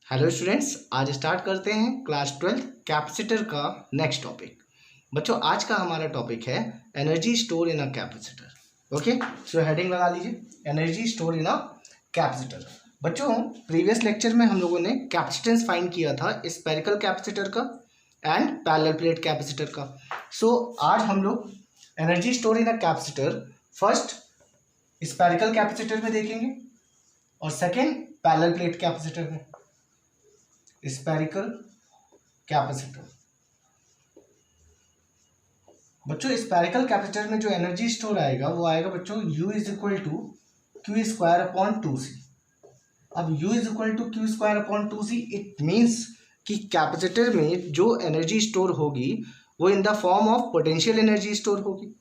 Hello students, आज start करते हैं क्लास 12 कैपेसिटर का नेक्स्ट टॉपिक। बच्चों, आज का हमारा टॉपिक है energy store in a capacitor. Okay, so heading लगा लीजिए, energy store in a capacitor. बच्चों, प्रीवियस लेक्चर में हम लोगों ने कैपेसिटेंस फाइंड किया था स्फेरिकल कैपेसिटर का एंड पैरेलल प्लेट कैपेसिटर का। सो आज हम लोग energy store in a capacitor first spherical capacitor में देखेंगे और सेकेंड पैरेलल प्लेट कैपेसिटर में। Spherical capacitor. बच्चों, स्फेरिकल कैपेसिटर में जो एनर्जी स्टोर आएगा वो आएगा बच्चों U is equal to Q square upon 2c। अब U is equal to Q square upon 2c, it means कि कैपेसिटर में जो एनर्जी स्टोर होगी वो in the form of potential energy store होगी।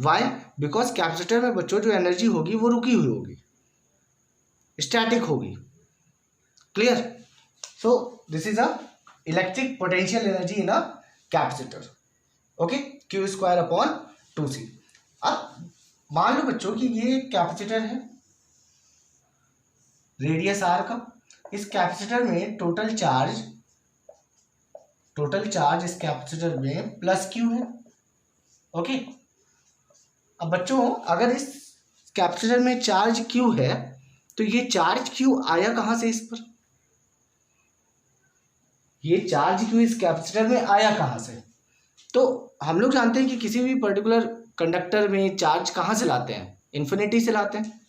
वाई? बिकॉज कैपेसिटर में बच्चों जो एनर्जी होगी वो रुकी हुई होगी, स्टैटिक होगी। Clear? So this is a electric potential energy in a capacitor. Okay, Q square upon 2c। अब मान लो बच्चों कि ये कैपेसिटर है रेडियस r का। इस कैपेसिटर में टोटल चार्ज इस कैपेसिटर में प्लस Q है। ओके, अब बच्चों अगर इस कैपेसिटर में चार्ज Q है तो ये चार्ज Q आया कहाँ से? इस पर ये चार्ज क्यों इस कैपेसिटर में आया कहाँ से? तो हम लोग जानते हैं कि किसी भी पर्टिकुलर कंडक्टर में चार्ज कहाँ से लाते हैं? इन्फिनिटी से लाते हैं।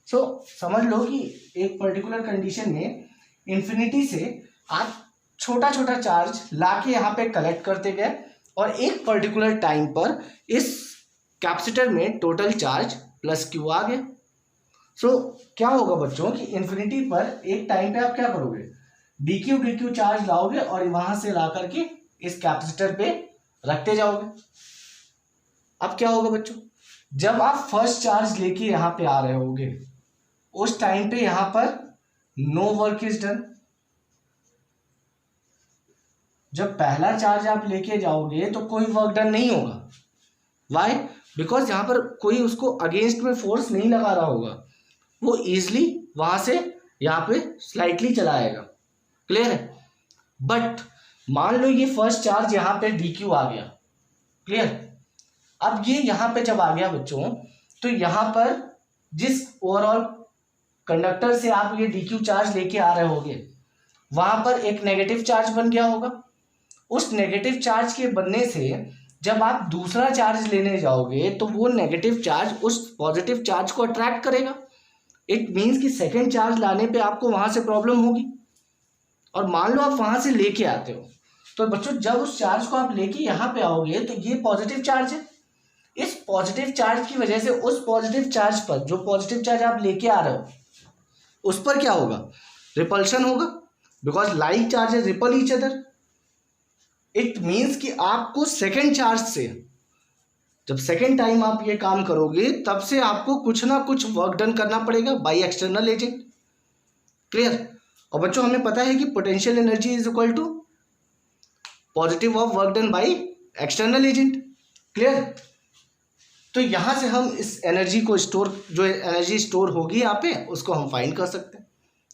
सो समझ लो कि एक पर्टिकुलर कंडीशन में इन्फिनिटी से आप छोटा छोटा चार्ज लाके यहाँ पे कलेक्ट करते गए और एक पर्टिकुलर टाइम पर इस कैपेसिटर में टोटल चार्ज प्लस क्यू आ गया। सो क्या होगा बच्चों कि इन्फिनिटी पर एक टाइम पे आप क्या करोगे? डी क्यू चार्ज लाओगे और वहां से ला करके इस कैपेसिटर पे रखते जाओगे। अब क्या होगा बच्चों, जब आप फर्स्ट चार्ज लेके यहां पे आ रहे होगे उस टाइम पे यहां पर नो वर्क इज डन। जब पहला चार्ज आप लेके जाओगे तो कोई वर्क डन नहीं होगा। वाई? बिकॉज यहां पर कोई उसको अगेंस्ट में फोर्स नहीं लगा रहा होगा, वो इजिली वहां से यहां पे स्लाइटली चला आएगा। क्लियर है? बट मान लो ये फर्स्ट चार्ज यहां पे dq आ गया। क्लियर? अब ये यहां पे जब आ गया बच्चों तो यहां पर जिस ओवरऑल कंडक्टर से आप ये dq चार्ज लेके आ रहे होगे वहां पर एक नेगेटिव चार्ज बन गया होगा। उस नेगेटिव चार्ज के बनने से जब आप दूसरा चार्ज लेने जाओगे तो वो नेगेटिव चार्ज उस पॉजिटिव चार्ज को अट्रैक्ट करेगा। इट मीन्स कि सेकेंड चार्ज लाने पे आपको वहां से प्रॉब्लम होगी। और मान लो आप वहां से लेके आते हो तो बच्चों जब उस चार्ज को आप लेके यहाँ पे आओगे तो ये पॉजिटिव चार्ज है। इस पॉजिटिव चार्ज की वजह से उस पॉजिटिव चार्ज पर जो पॉजिटिव चार्ज आप लेके आ रहे हो उस पर क्या होगा? रिपल्शन होगा, because like charges ripple each other. It means कि आपको सेकेंड चार्ज से जब सेकेंड टाइम आप ये काम करोगे तब से आपको कुछ ना कुछ वर्क डन करना पड़ेगा बाई एक्सटर्नल एजेंट। क्लियर? और बच्चों हमें पता है कि potential energy is equal to positive of work done by external agent. Clear? तो यहां से हम इस एनर्जी को स्टोर, जो एनर्जी स्टोर होगी यहाँ पे, उसको हम फाइंड कर सकते हैं।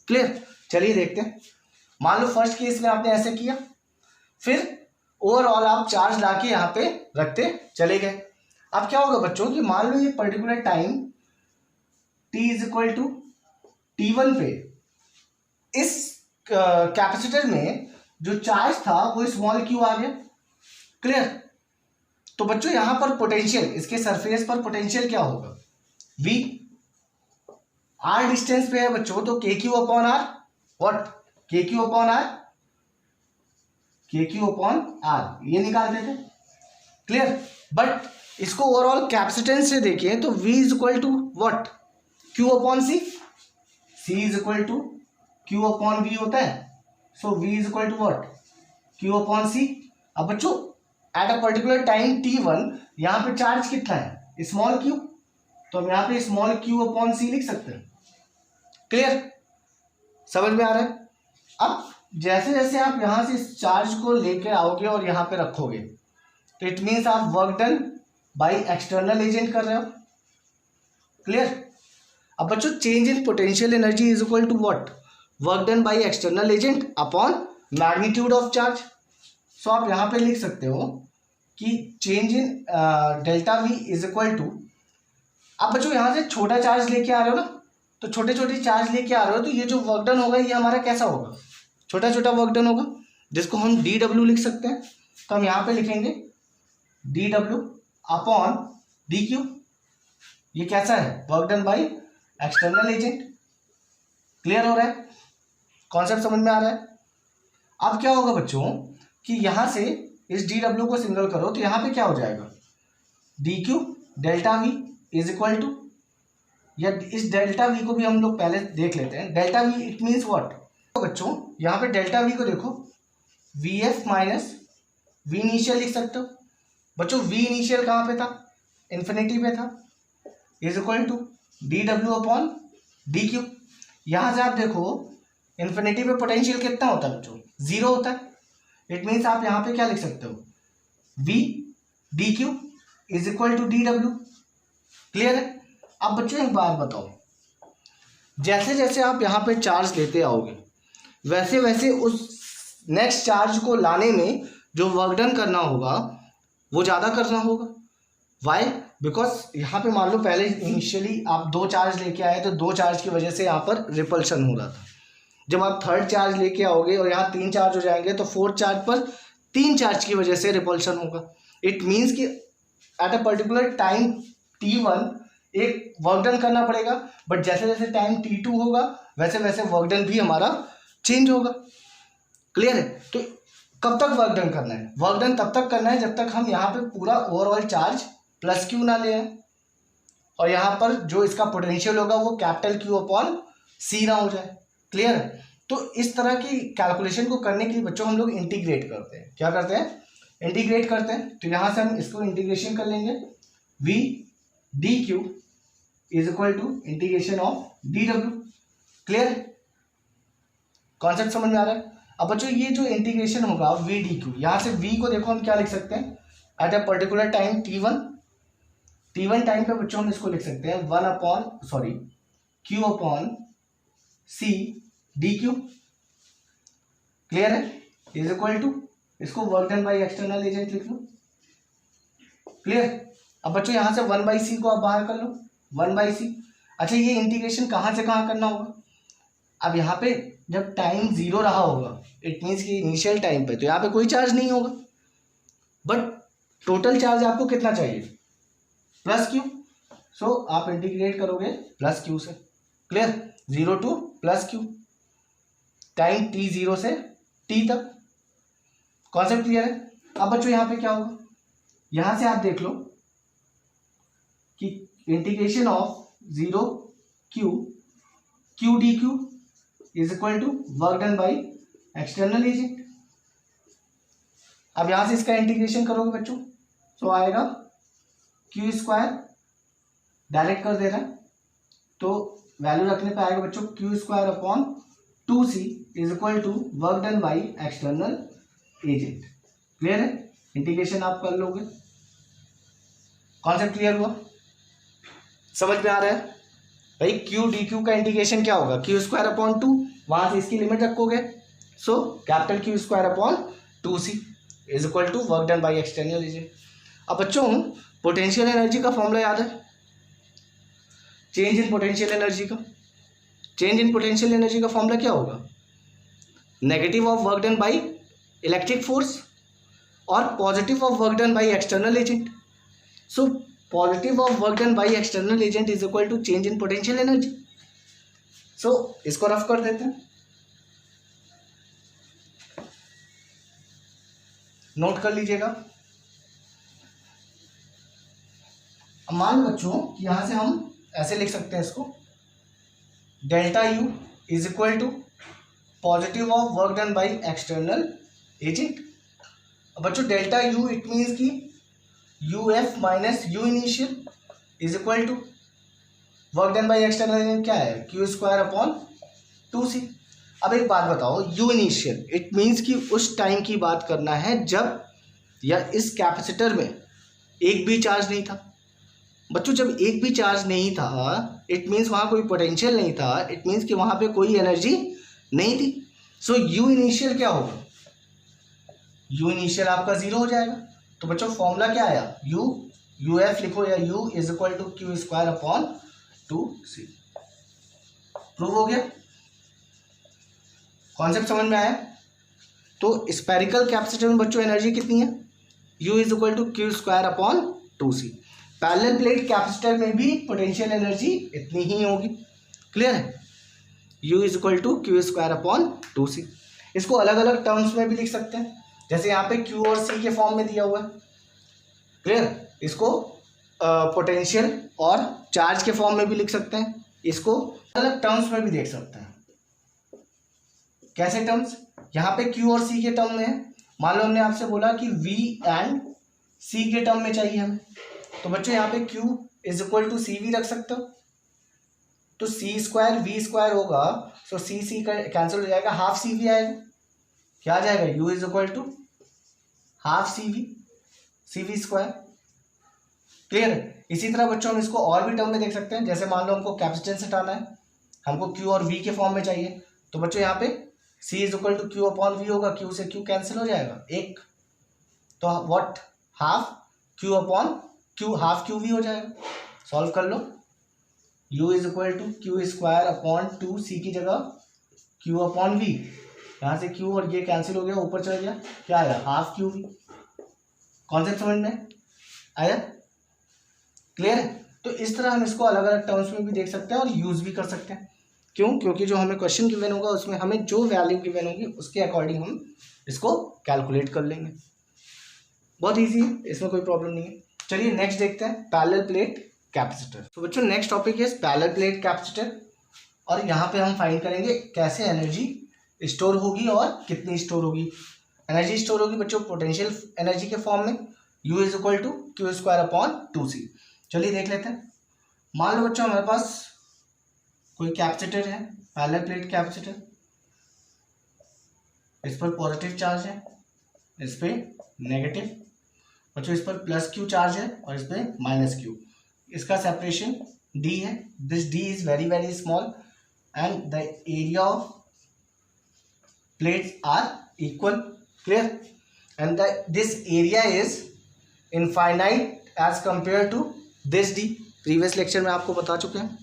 क्लियर? चलिए देखते हैं। मान लो फर्स्ट केस में आपने ऐसे किया, फिर ओवरऑल आप चार्ज लाके यहाँ पे रखते चले गए। अब क्या होगा बच्चों कि मान लो ये particular time t is equal to t1 पे इस कैपेसिटर में जो चार्ज था वो स्मॉल क्यू आ गया। क्लियर? तो बच्चों यहां पर पोटेंशियल, इसके सरफेस पर पोटेंशियल क्या होगा? v। r डिस्टेंस पे है बच्चों तो K Q upon R. What? K Q upon R, K Q upon R ये निकाल देते। क्लियर? बट इसको ओवरऑल कैपेसिटेंस से देखें तो v is equal to what? q upon C. c is equal to Q upon V होता है। So V is equal to what? Q upon C। अब बच्चों eight a particular time T1 यहाँ पे charge कितना है? स्मॉल q, तो हम यहाँ पे स्मॉल q अपॉन C लिख सकते हैं। क्लियर? समझ में आ रहा है? अब जैसे जैसे आप यहाँ से इस चार्ज को लेके आओगे और यहाँ पे रखोगे तो इट मीन्स आप work done by external agent कर रहे हो। क्लियर? अब बच्चों change in potential energy is equal to what? Work done by external agent upon magnitude of charge. So आप यहाँ पे लिख सकते हो कि change in delta we is equal to, आप बच्चों यहाँ से छोटा चार्ज लेके आ रहे हो ना, तो छोटे छोटे चार्ज लेके आ रहे हो, तो ये जो वर्क डन होगा ये हमारा कैसा होगा, छोटा छोटा वर्क डन होगा, जिसको हम डी डब्ल्यू लिख सकते हैं। तो हम यहाँ पे लिखेंगे D W upon D Q. ये कैसा है, work done by external agent. Clear हो रहा है, कॉन्सेप्ट समझ में आ रहा है। अब क्या होगा बच्चों कि यहाँ से इस डी डब्ल्यू को सिंगल करो तो यहाँ पे क्या हो जाएगा, D Q delta we is equal to, या इस डेल्टा वी को भी हम लोग पहले देख लेते हैं। Delta V it means what, तो बच्चों यहाँ पे डेल्टा वी को देखो, V F minus we initial लिख सकते हो। बच्चों वी इनिशियल कहाँ पे था, इन्फिनिटी पे था, is equal to D W upon D Q. यहाँ से आप देखो इन्फिनिटी पे पोटेंशियल कितना होता है बच्चों, जीरो होता है। इट मीन्स आप यहाँ पे क्या लिख सकते हो, V D Q is equal to D W. Clear है। अब बच्चों एक बात बताओ, जैसे जैसे आप यहाँ पे चार्ज लेते आओगे वैसे वैसे उस नेक्स्ट चार्ज को लाने में जो वर्क डन करना होगा वो ज़्यादा करना होगा। वाई, बिकॉज यहाँ पे मान लो पहले इनिशियली आप दो चार्ज लेके आए तो दो चार्ज की वजह से यहाँ पर रिपल्शन हो रहा था। जब आप थर्ड चार्ज लेके आओगे और यहाँ तीन चार्ज हो जाएंगे तो फोर्थ चार्ज पर तीन चार्ज की वजह से रिपल्शन होगा। इट मीन्स कि eight a particular time T1 एक वर्क डन करना पड़ेगा, बट जैसे जैसे टाइम T2 होगा वैसे वैसे वर्क डन भी हमारा चेंज होगा। क्लियर है। तो कब तक वर्क डन करना है, वर्क डन तब तक करना है जब तक हम यहाँ पे पूरा ओवरऑल चार्ज प्लस क्यू ना ले आए और यहाँ पर जो इसका पोटेंशियल होगा वो कैपिटल क्यू अपॉन सी ना हो जाए। क्लियर है। तो इस तरह की कैलकुलेशन को करने के लिए बच्चों हम लोग इंटीग्रेट करते हैं। क्या करते हैं, इंटीग्रेट करते हैं। तो यहाँ से हम इसको इंटीग्रेशन कर लेंगे, V D Q is equal to integration of D W. Clear है, कॉन्सेप्ट समझ में आ रहा है। अब बच्चों ये जो इंटीग्रेशन होगा वी डी क्यू, यहाँ से वी को देखो हम क्या लिख सकते हैं, at a particular time T1 time पे बच्चों हम इसको लिख सकते हैं Q upon C D Q. Clear है, इज इक्वल टू इसको work done by external agent लिख लो। क्लियर। अब बच्चों यहाँ से 1/c को आप बाहर कर लो, 1/c। अच्छा ये इंटीग्रेशन कहाँ से कहाँ करना होगा, अब यहाँ पे जब टाइम जीरो रहा होगा इट मीन्स कि इनिशियल टाइम पे तो यहाँ पे कोई चार्ज नहीं होगा, बट टोटल चार्ज आपको कितना चाहिए, प्लस क्यू। सो आप इंटीग्रेट करोगे प्लस क्यू से। Clear, zero two plus Q, time T0 से T तक। कॉन्सेप्ट क्लियर है। अब बच्चों यहाँ पे क्या होगा, यहाँ से आप देख लो कि integration of zero Q D Q is equal to work done by external agent. अब यहाँ से इसका इंटीग्रेशन करोगे बच्चों तो आएगा क्यू स्क्वायर, डायरेक्ट कर देना तो वैल्यू रखने पे आएगा बच्चों Q square upon 2c is equal to work done by external agent. Clear है, इंटीग्रेशन आप कर लोगे। कॉन्सेप्ट क्लियर हुआ, समझ में आ रहा है भाई। क्यू डी क्यू का इंटीग्रेशन क्या होगा, क्यू स्क्वायर अपॉन 2, वहां से इसकी लिमिट रखोगे, so capital Q square upon 2c is equal to work done by external agent. अब बच्चों पोटेंशियल एनर्जी का फॉर्मूला याद है, चेंज इन पोटेंशियल एनर्जी का। चेंज इन पोटेंशियल एनर्जी का फॉर्मूला क्या होगा, negative of work done by electric force और positive of work done by external agent. So positive of work done by external agent is equal to change in potential energy. सो इसको rough कर देते हैं, note कर लीजिएगा। अब मान बच्चों यहां से हम ऐसे लिख सकते हैं इसको, delta U is equal to positive of work done by external agent. बच्चों डेल्टा यू इट मीन्स की U F minus U initial is equal to work done by external agent क्या है, क्यू स्क्वायर अपॉन 2c। अब एक बात बताओ, you initial it means कि उस टाइम की बात करना है जब या इस कैपेसिटर में एक भी चार्ज नहीं था। बच्चों जब एक भी चार्ज नहीं था इट मीन्स वहाँ कोई पोटेंशियल नहीं था, इट मीन्स कि वहाँ पे कोई एनर्जी नहीं थी। सो यू इनिशियल क्या होगा, यू इनिशियल आपका 0 हो जाएगा। तो बच्चों फॉर्मूला क्या आया, यू एफ लिखो या u is equal to Q square upon 2c। Prove हो गया, कॉन्सेप्ट समझ में आया। तो स्पेरिकल कैपेसिटर में बच्चों एनर्जी कितनी है, u is equal to Q square upon 2c। Parallel plate capacitor में भी पोटेंशियल एनर्जी इतनी ही होगी, क्लियर है, u is equal to Q square upon 2c। इसको अलग अलग टर्म्स में भी लिख सकते हैं, जैसे यहाँ पे q और c के फॉर्म में दिया हुआ है, क्लियर। इसको पोटेंशियल और चार्ज के फॉर्म में भी लिख सकते हैं, इसको अलग टर्म्स में भी देख सकते हैं। कैसे टर्म्स, यहाँ पे q और c के टर्म में है। मान लो हमने आपसे बोला कि v एंड c के टर्म में चाहिए हमें, तो बच्चों यहाँ पे q is equal to C V रख सकते हो, तो c स्क्वायर वी स्क्वायर होगा, सो c कैंसिल हो जाएगा, हाफ सी वी आएगा, क्या आ जाएगा, u is equal to half C V square, clear. इसी तरह बच्चों हम इसको और भी टर्म में देख सकते हैं, जैसे मान लो हमको कैपेसिटेंस हटाना है, हमको q और v के फॉर्म में चाहिए, तो बच्चों यहाँ पे c is equal to Q upon V होगा, q से q कैंसिल हो जाएगा एक, तो what, half q upon q, half Q V हो जाएगा। सॉल्व कर लो, u is equal to Q square upon 2c की जगह q अपॉन v, यहाँ से q और ये कैंसिल हो गया, ऊपर चल गया, क्या आया, हाफ क्यू वी। कॉन्सेप्ट समझ में आया, क्लियर है। तो इस तरह हम इसको अलग अलग टर्म्स में भी देख सकते हैं और यूज भी कर सकते हैं, क्यों, क्योंकि जो हमें क्वेश्चन गिवन होगा उसमें हमें जो वैल्यू गिवन होगी उसके अकॉर्डिंग हम इसको कैलकुलेट कर लेंगे, बहुत ईजी है, इसमें कोई प्रॉब्लम नहीं है। चलिए नेक्स्ट देखते हैं, पैरेलल प्लेट कैपेसिटर। तो बच्चों नेक्स्ट टॉपिक है पैरेलल प्लेट कैपेसिटर, और यहाँ पे हम फाइंड करेंगे कैसे एनर्जी स्टोर होगी और कितनी स्टोर होगी। एनर्जी स्टोर होगी बच्चों पोटेंशियल एनर्जी के फॉर्म में, u is equal to Q square upon 2c। चलिए देख लेते हैं। मान लो बच्चों हमारे पास कोई कैपेसिटर है, पैरेलल प्लेट कैपेसिटर, इस पर पॉजिटिव चार्ज है, इस पे नेगेटिव, बच्चों इस पर प्लस क्यू चार्ज है और इस पे माइनस क्यू। इसका सेपरेशन d है, this d is very very small and the area of plates are equal, clear, and this area is infinite as compare to this d, previous lecture में आपको बता चुके हैं,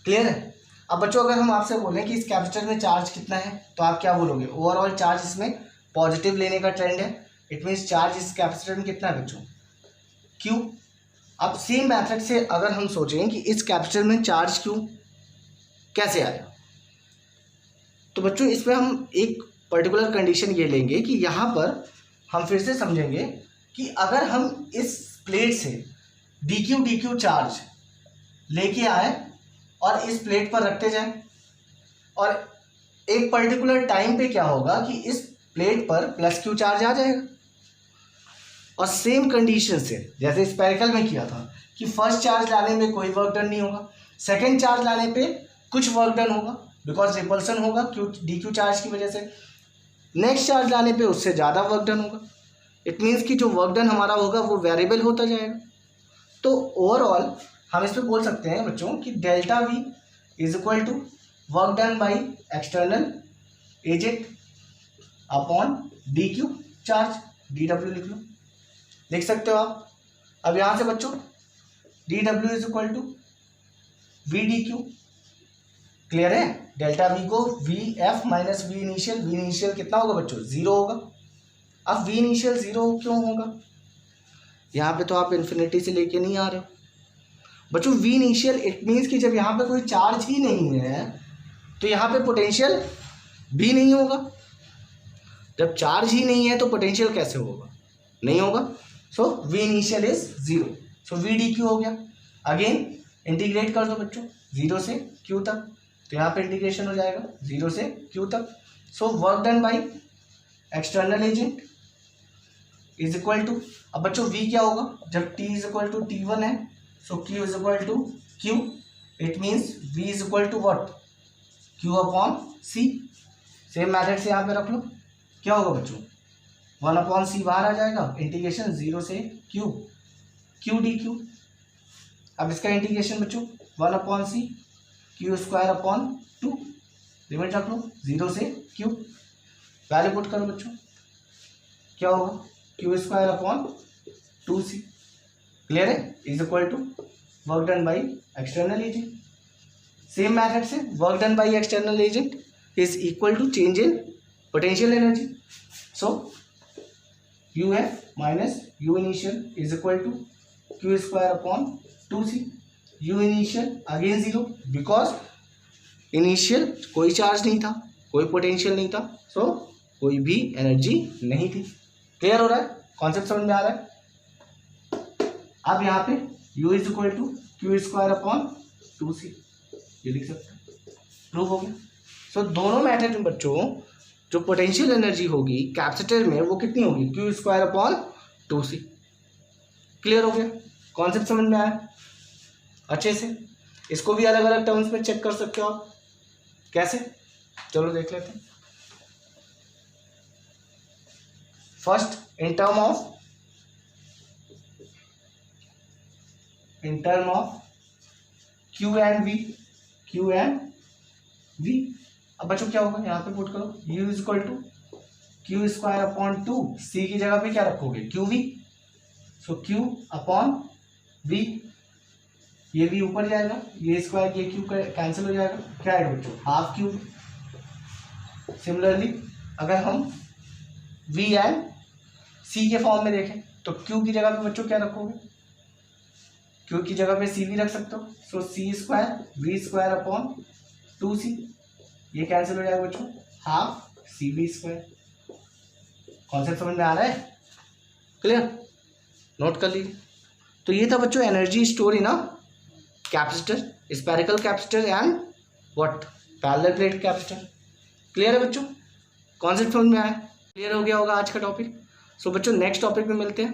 क्लियर है। अब बच्चों अगर हम आपसे बोलें कि इस कैपेसिटर में चार्ज कितना है, तो आप क्या बोलोगे, ओवरऑल चार्ज इसमें पॉजिटिव लेने का ट्रेंड है, इट मीन्स चार्ज इस कैपेसिटर में कितना है बच्चों, Q। अब सेम मेथड से अगर हम सोचें कि इस कैपेसिटर में चार्ज Q कैसे आया, तो बच्चों इसमें हम एक पर्टिकुलर कंडीशन ये लेंगे कि यहाँ पर हम फिर से समझेंगे कि अगर हम इस प्लेट से dq चार्ज लेके आए और इस प्लेट पर रखते जाएं, और एक पर्टिकुलर टाइम पे क्या होगा कि इस प्लेट पर प्लस क्यू चार्ज आ जाएगा, और सेम कंडीशन से जैसे स्पेरिकल में किया था कि फर्स्ट चार्ज लाने में कोई वर्क डन नहीं होगा, सेकंड चार्ज लाने पे कुछ वर्क डन होगा बिकॉज रिपल्सन होगा डी चार्ज की वजह से, नेक्स्ट चार्ज लाने पे उससे ज़्यादा वर्क डन होगा, इट मीन्स कि जो वर्क डन हमारा होगा वो वेरिएबल होता जाएगा। तो ओवरऑल हम इस पर बोल सकते हैं बच्चों कि delta we is equal to work done by external agent upon D q charge, d डब्ल्यू लिख लो, लिख सकते हो आप। अब यहाँ से बच्चों डी डब्ल्यू is equal to v D Q, clear है, डेल्टा वी को v F minus we initial कितना होगा बच्चों, 0 होगा। अब वी इनिशियल 0 क्यों होगा, यहाँ पे तो आप इन्फिनिटी से लेके नहीं आ रहे हो बच्चों, वी इनिशियल इट मीन्स कि जब यहाँ पे कोई चार्ज ही नहीं है तो यहाँ पे पोटेंशियल भी नहीं होगा, जब चार्ज ही नहीं है तो पोटेंशियल कैसे होगा, नहीं होगा। So v initial is 0, so v D q हो गया। अगेन इंटीग्रेट कर दो बच्चों 0 से q तक, तो यहाँ पे इंटीग्रेशन हो जाएगा 0 से q तक। So work done by external agent is equal to, अब बच्चों v क्या होगा जब t is equal to t1 है, so q is equal to q, it means v is equal to what, q upon c। Same method से यहाँ पे रख लो, क्या होगा बच्चों 1 अपॉन c बाहर आ जाएगा, इंटीग्रेशन 0 से q डी क्यू। अब इसका इंटीग्रेशन बच्चों 1 upon c q square upon 2, limit रख लो 0 से Q, वैल्यू पुट करो बच्चों, क्या होगा Q² / 2C, क्लियर है, is equal to work done by external agent. Same method से work done by external agent is equal to change in potential energy, so UF minus U initial is equal to Q² / 2C। U initial again 0 because initial कोई charge नहीं था, कोई potential नहीं था, सो कोई भी energy नहीं थी। क्लियर हो रहा है, कॉन्सेप्ट समझ में आ रहा है। अब यहाँ पे U is equal to Q² / 2C ये लिख सकते हैं, प्रूव हो गया। सो दोनों मेथड में बच्चों जो पोटेंशियल एनर्जी होगी कैपेसिटर में वो कितनी होगी Q² / 2C। क्लियर हो गया, कॉन्सेप्ट समझ में आया अच्छे से। इसको भी अलग अलग टर्म्स में चेक कर सकते हो आप, कैसे, चलो देख लेते हैं। First in term of Q and V। अब बच्चों क्या होगा, यहाँ पे पुट करो U is equal to Q² / 2C की जगह पे क्या रखोगे QV, सो Q/V, ये V ऊपर जाएगा, ये स्क्वायर ये Q कैंसिल हो जाएगा, क्या है बच्चों हाफ Q। सिमिलरली अगर हम V एंड C के फॉर्म में देखें तो Q की जगह पे बच्चों क्या रखोगे, Q की जगह पे CV रख सकते हो, सो C² V² / 2C, ये कैंसिल हो जाएगा बच्चों हाफ CV²। कॉन्सेप्ट समझ में आ रहा है, क्लियर, नोट कर लीजिए। तो ये था बच्चों energy store in a capacitor, spherical capacitor and what parallel plate capacitor. Clear है बच्चों, कॉन्सेप्ट समझ में आया, क्लियर हो गया होगा आज का टॉपिक। सो बच्चों नेक्स्ट टॉपिक में मिलते हैं।